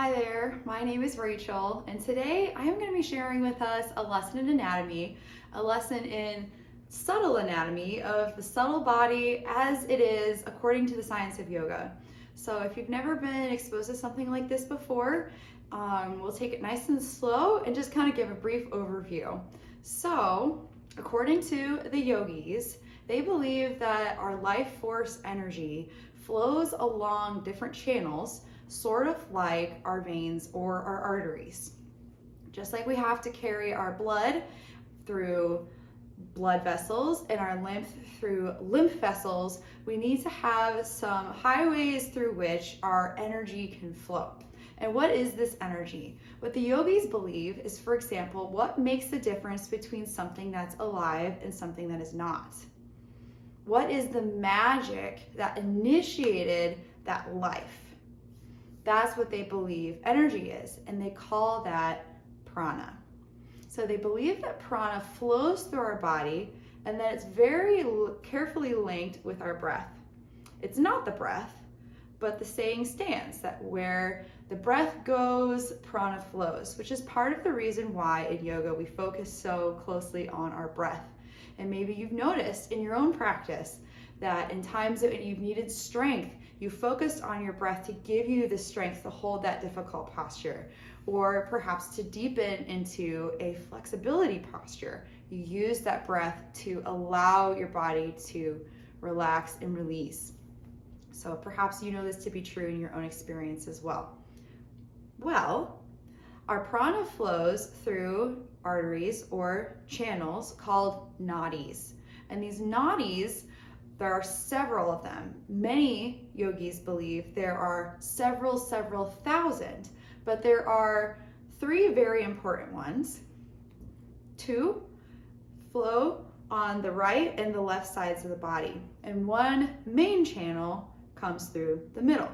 Hi there, my name is Rachel, and today I am going to be sharing with us a lesson in anatomy, a lesson in subtle anatomy of the subtle body as it is according to the science of yoga. So if you've never been exposed to something like this before, we'll take it nice and slow and just kind of give a brief overview. So, according to the yogis, they believe that our life force energy flows along different channels, sort of like our veins or our arteries. Just like we have to carry our blood through blood vessels and our lymph through lymph vessels, we need to have some highways through which our energy can flow. And what is this energy? What the yogis believe is, for example, what makes the difference between something that's alive and something that is not? What is the magic that initiated that life? That's what they believe energy is, and they call that prana. So they believe that prana flows through our body and that it's very carefully linked with our breath. It's not the breath, but the saying stands that where the breath goes, prana flows, which is part of the reason why in yoga we focus so closely on our breath. And maybe you've noticed in your own practice that in times that you've needed strength, you focused on your breath to give you the strength to hold that difficult posture, or perhaps to deepen into a flexibility posture. You use that breath to allow your body to relax and release. So perhaps you know this to be true in your own experience as well. Well, our prana flows through arteries or channels called nadis. And these nadis, there are several of them. Many yogis believe there are several thousand, but there are three very important ones. Two flow on the right and the left sides of the body, and one main channel comes through the middle.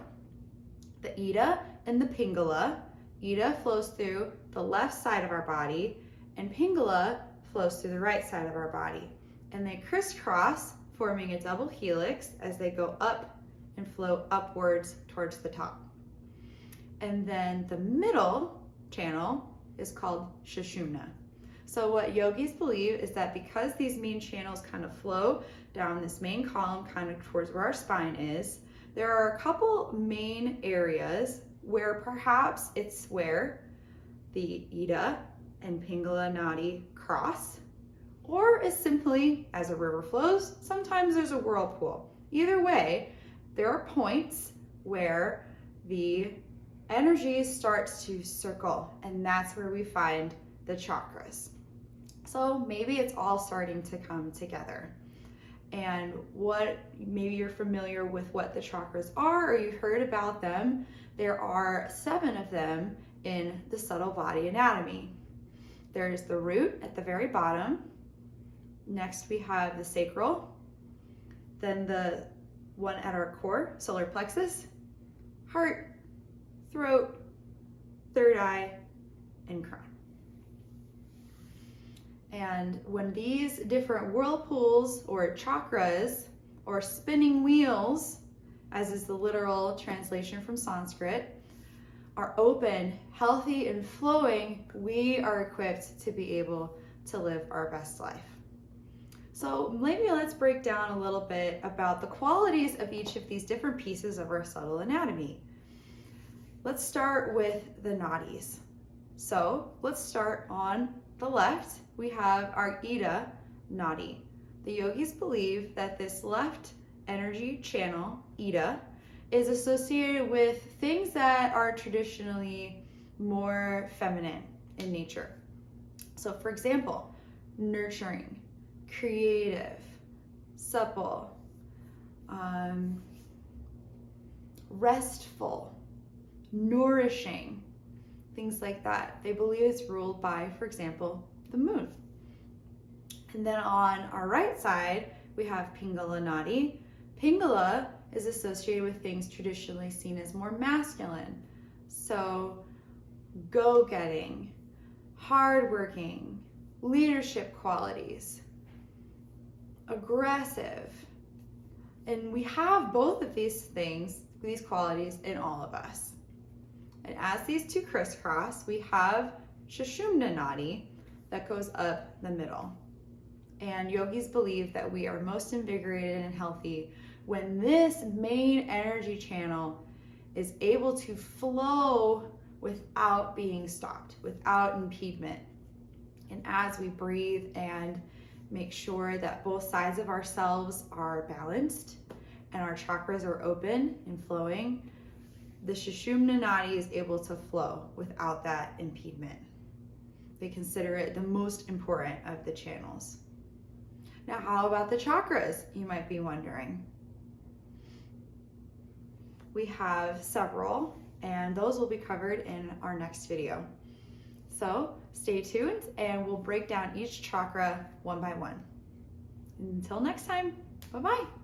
The Ida and the Pingala. Ida flows through the left side of our body, and Pingala flows through the right side of our body. And they crisscross, forming a double helix as they go up and flow upwards towards the top. And then the middle channel is called Sushumna. So what yogis believe is that because these main channels kind of flow down this main column kind of towards where our spine is, there are a couple main areas where perhaps it's where the Ida and Pingala Nadi cross, or as simply as a river flows, sometimes there's a whirlpool. Either way, there are points where the energy starts to circle, and that's where we find the chakras. So maybe it's all starting to come together. And maybe you're familiar with what the chakras are, or you've heard about them. There are 7 of them in the subtle body anatomy. There's the root at the very bottom. Next we have the sacral, then the one at our core, solar plexus, heart, throat, third eye, and crown. And when these different whirlpools or chakras or spinning wheels, as is the literal translation from Sanskrit, are open, healthy, and flowing, we are equipped to be able to live our best life. So maybe let's break down a little bit about the qualities of each of these different pieces of our subtle anatomy. Let's start with the nadis. So let's start on the left. We have our Ida nadi. The yogis believe that this left energy channel, Ida, is associated with things that are traditionally more feminine in nature. So for example, nurturing, creative, supple, restful, nourishing, things like that. They believe it's ruled by, for example, the moon. And then on our right side, we have Pingala Nadi. Pingala is associated with things traditionally seen as more masculine. So go-getting, hardworking, leadership qualities, aggressive. And we have both of these things, these qualities in all of us. And as these two crisscross, we have Sushumna Nadi that goes up the middle. And yogis believe that we are most invigorated and healthy when this main energy channel is able to flow without being stopped, without impediment. And as we breathe and make sure that both sides of ourselves are balanced and our chakras are open and flowing, the Sushumna Nadi is able to flow without that impediment. They consider it the most important of the channels. Now, how about the chakras, you might be wondering? We have several, and those will be covered in our next video. So stay tuned and we'll break down each chakra one by one. Until next time, bye-bye.